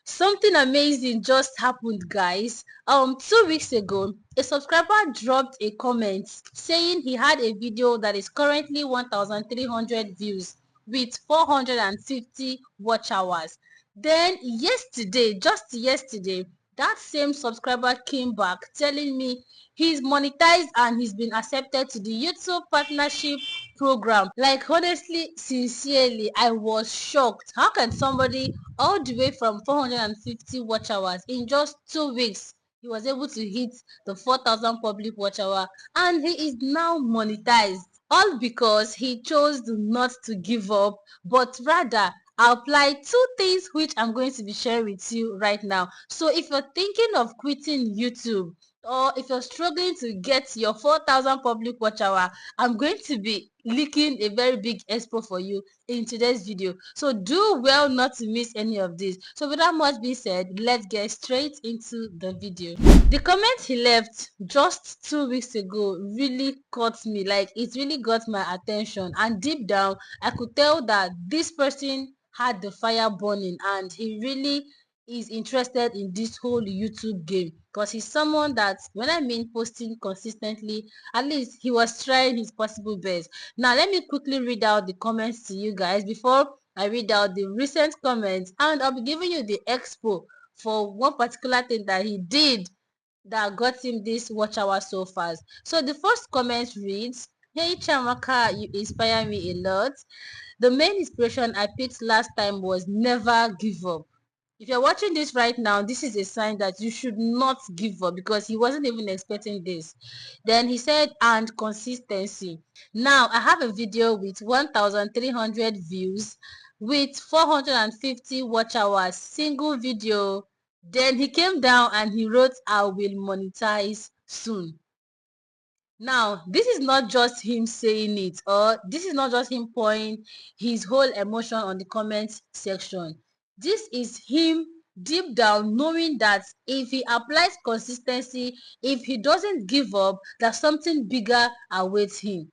Something amazing just happened, guys. 2 weeks ago, a subscriber dropped a comment saying he had a video that is currently 1,300 views with 450 watch hours. Then yesterday, just yesterday, that same subscriber came back telling me he's monetized and he's been accepted to the YouTube partnership program. Like, honestly, sincerely, I was shocked. How can somebody all the way from 450 watch hours in just 2 weeks, he was able to hit the 4,000 public watch hour, and he is now monetized, all because he chose not to give up, but rather apply two things which I'm going to be sharing with you right now. So if you're thinking of quitting YouTube, or if you're struggling to get your 4,000 public watch hour, I'm going to be leaking a very big expo for you in today's video. So do well not to miss any of this. So without much being said, let's get straight into the video. The comment he left just 2 weeks ago really caught me. Like, it really got my attention, and deep down I could tell that this person had the fire burning and he really is interested in this whole YouTube game, because he's someone that, when I mean posting consistently, at least he was trying his possible best. Now let me quickly read out the comments to you guys before I read out the recent comments, and I'll be giving you the expo for one particular thing that he did that got him this watch hour so fast. So the first comment reads, "Hey Chamaka, you inspire me a lot. The main inspiration I picked last time was never give up." If you're watching this right now, this is a sign that you should not give up, because he wasn't even expecting this. Then he said, "and consistency." Now I have a video with 1,300 views with 450 watch hours, single video. Then he came down and he wrote, "I will monetize soon." Now, this is not just him saying it, or this is not just him pouring his whole emotion on the comment section. This is him deep down knowing that if he applies consistency, if he doesn't give up, that something bigger awaits him.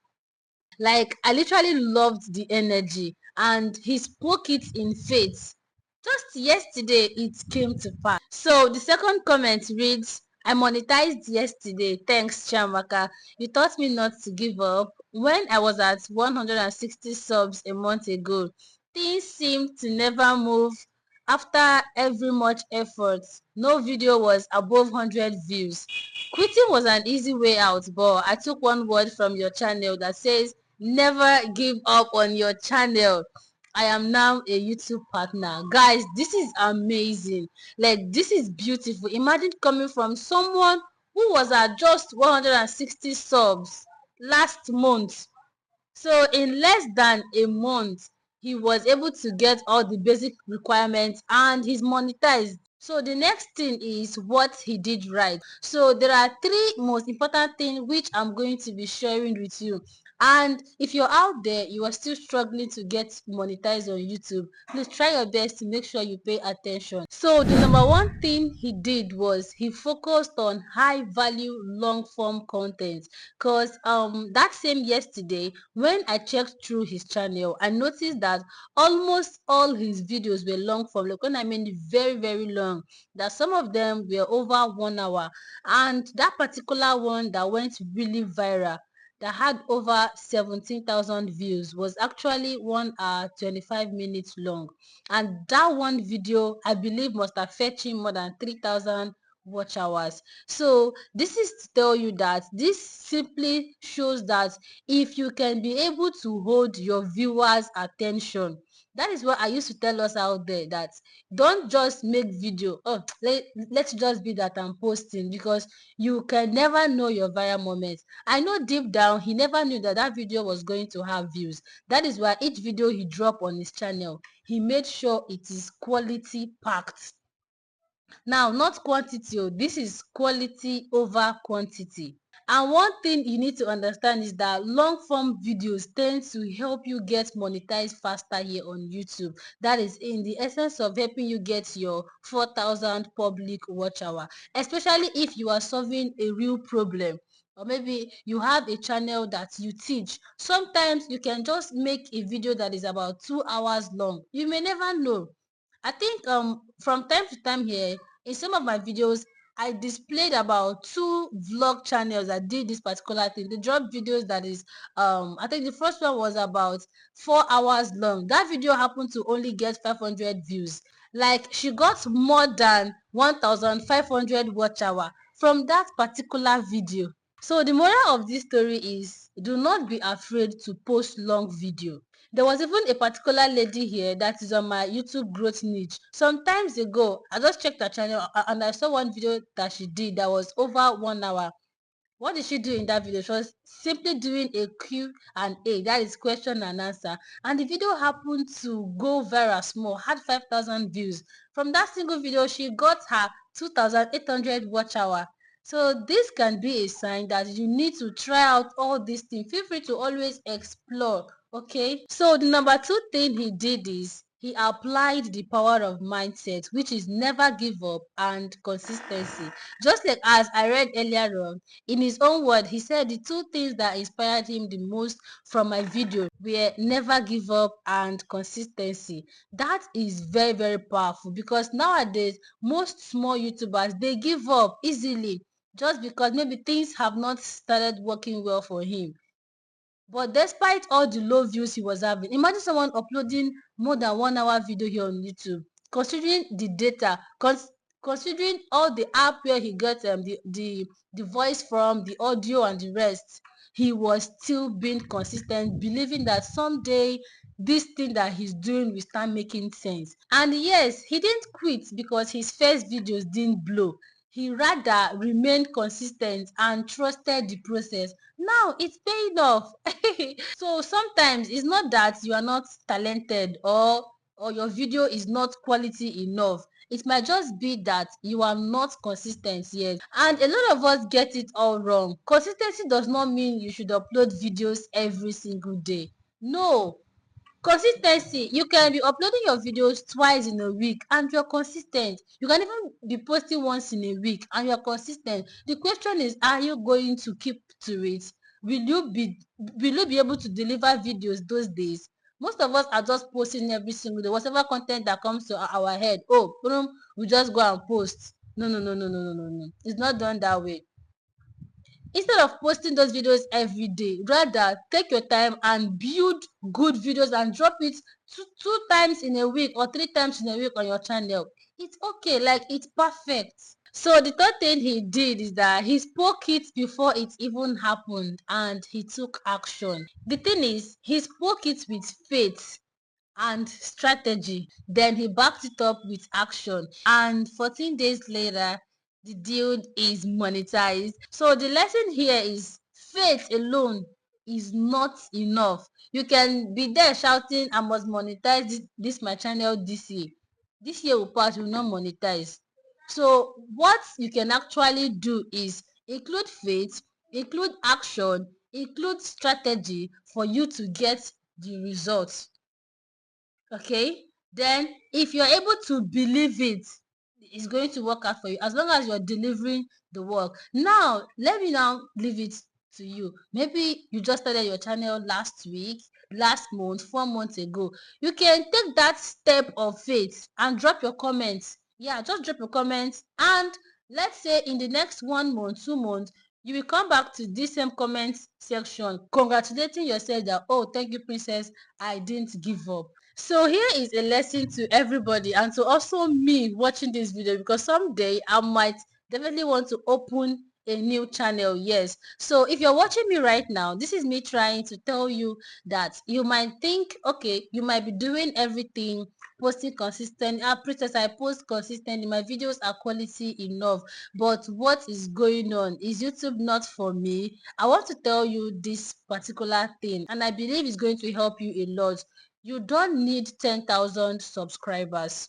Like, I literally loved the energy, and he spoke it in faith. Just yesterday, it came to pass. So the second comment reads, "I monetized yesterday. Thanks, Chamaka. You taught me not to give up. When I was at 160 subs a month ago, things seemed to never move. After every much effort, no video was above 100 views. Quitting was an easy way out, but I took one word from your channel that says, never give up on your channel. I am now a YouTube partner." Guys, this is amazing. Like, this is beautiful. Imagine coming from someone who was at just 160 subs last month. So in less than a month, he was able to get all the basic requirements and he's monetized. So the next thing is what he did right. So there are three most important things which I'm going to be sharing with you. And if you're out there, you are still struggling to get monetized on YouTube, please try your best to make sure you pay attention. So the number one thing he did was he focused on high value long form content. Because that same yesterday, when I checked through his channel, I noticed that almost all his videos were long form. Like, when I mean very, very long, that some of them were over 1 hour. And that particular one that went really viral, that had over 17,000 views, was actually 1 hour 25 minutes long. And that one video, I believe, must have fetched him more than 3,000 watch hours. So this is to tell you that this simply shows that if you can be able to hold your viewers attention, that is what I used to tell us out there, that don't just make video, oh, let's just be that I'm posting, because you can never know your viral moment. I know deep down he never knew that that video was going to have views. That is why each video he dropped on his channel, he made sure it is quality packed. Now, not quantity, oh, this is quality over quantity. And one thing you need to understand is that long form videos tend to help you get monetized faster here on YouTube. That is in the essence of helping you get your 4,000 public watch hour, especially if you are solving a real problem. Or maybe you have a channel that you teach. Sometimes you can just make a video that is about 2 hours long. You may never know. I think from time to time here in some of my videos I displayed about two vlog channels that did this particular thing. They dropped videos that is I think the first one was about 4 hours long. That video happened to only get 500 views. Like she got more than 1,500 watch hour from that particular video. So the moral of this story is do not be afraid to post long video. There was even a particular lady here that is on my YouTube growth niche. Sometimes ago, I just checked her channel and I saw one video that she did that was over 1 hour. What did she do in that video? She was simply doing a Q&A, that is question and answer. And the video happened to go viral small, had 5,000 views. From that single video, she got her 2,800 watch hour. So this can be a sign that you need to try out all these things. Feel free to always explore, okay? So the number two thing he did is he applied the power of mindset, which is never give up and consistency. Just like as I read earlier on, in his own word, he said the two things that inspired him the most from my video were never give up and consistency. That is very, very powerful because nowadays, most small YouTubers, they give up easily just because maybe things have not started working well for him. But despite all the low views he was having, imagine someone uploading more than 1 hour video here on YouTube. Considering the data, considering all the app where he gets the voice from, the audio and the rest, he was still being consistent, believing that someday this thing that he's doing will start making sense. And yes, he didn't quit because his first videos didn't blow. He rather remained consistent and trusted the process. Now it's paying off. So sometimes it's not that you are not talented or your video is not quality enough. It might just be that you are not consistent yet. And a lot of us get it all wrong. Consistency does not mean you should upload videos every single day. No, consistency, you can be uploading your videos twice in a week and you're consistent. You can even be posting once in a week and you're consistent. The question is, are you going to keep to it? Will you be able to deliver videos those days? Most of us are just posting every single day, whatever content that comes to our head. Oh, boom, we just go and post. No, no, no, no, no, no, no, no, it's not done that way. Instead of posting those videos every day, rather take your time and build good videos and drop it two times in a week or 3 times in a week on your channel. It's okay, like it's perfect. So the third thing he did is that he spoke it before it even happened and he took action. The thing is, he spoke it with faith and strategy. Then he backed it up with action. And 14 days later, the deal is monetized. So the lesson here is faith alone is not enough. You can be there shouting, I must monetize this my channel this year. This year will pass, you will not monetize. So what you can actually do is include faith, include action, include strategy for you to get the results. Okay, then if you're able to believe it, it's going to work out for you as long as you're delivering the work. Now let me now leave it to you. Maybe you just started your channel last week, last month, 4 months ago. You can take that step of faith and drop your comments. Yeah, just drop your comments, and let's say in the next 1 month, 2 months, you will come back to this same comment section congratulating yourself that, oh, thank you, princess, I didn't give up. So here is a lesson to everybody and to also me watching this video, because someday I might definitely want to open a new channel. Yes, so if you're watching me right now, this is me trying to tell you that you might think, okay, you might be doing everything, posting consistent. Princess, I post consistently, my videos are quality enough, but what is going on? Is YouTube not for me? I want to tell you this particular thing, and I believe it's going to help you a lot. You don't need 10,000 subscribers.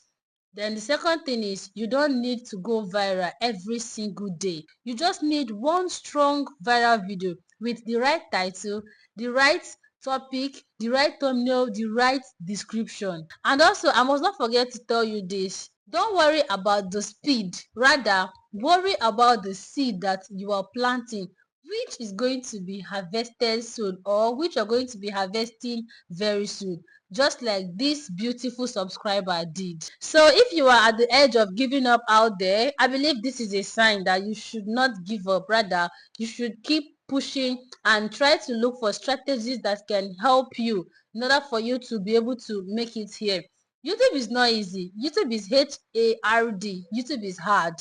Then the second thing is you don't need to go viral every single day. You just need one strong viral video with the right title, the right topic, the right thumbnail, the right description. And also, I must not forget to tell you this. Don't worry about the speed. Rather, worry about the seed that you are planting, which is going to be harvested soon or which you're going to be harvesting very soon. just like this beautiful subscriber did. So if you are at the edge of giving up out there, I believe this is a sign that you should not give up. Rather, you should keep pushing and try to look for strategies that can help you in order for you to be able to make it here. YouTube is not easy. YouTube is H-A-R-D. YouTube is hard.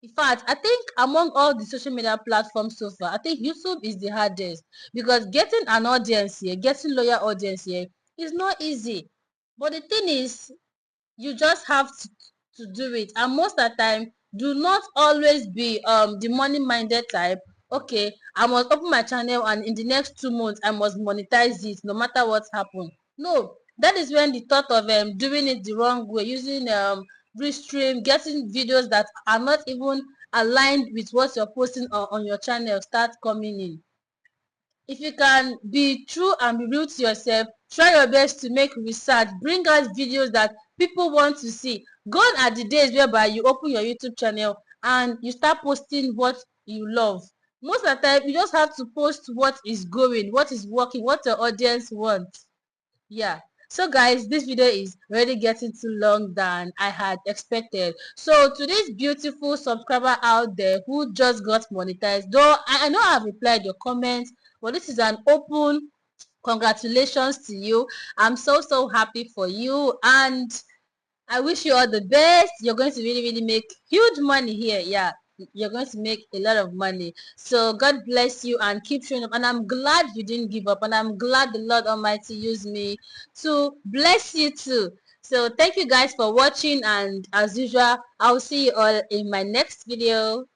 In fact, I think among all the social media platforms so far, I think YouTube is the hardest, because getting an audience here, getting loyal audience here is not easy. But the thing is, you just have to do it, and most of the time, do not always be the money minded type. Okay, I must open my channel and in the next 2 months I must monetize it no matter what happens. No, that is when the thought of doing it the wrong way, using restream, getting videos that are not even aligned with what you're posting on your channel start coming in. If you can be true and be real to yourself, try your best to make research, bring out videos that people want to see. Gone are the days whereby you open your YouTube channel and you start posting what you love. Most of the time, you just have to post what is going, what is working, what your audience wants. Yeah. So guys, this video is already getting too long than I had expected. So to this beautiful subscriber out there who just got monetized, though I know I've replied your comments, but this is an open congratulations to you. I'm so happy for you, and I wish you all the best. You're going to really make huge money here. Yeah, you're going to make a lot of money. So God bless you and keep showing up. And I'm glad you didn't give up. And I'm glad the Lord Almighty used me to bless you too. So thank you guys for watching. And as usual, I'll see you all in my next video.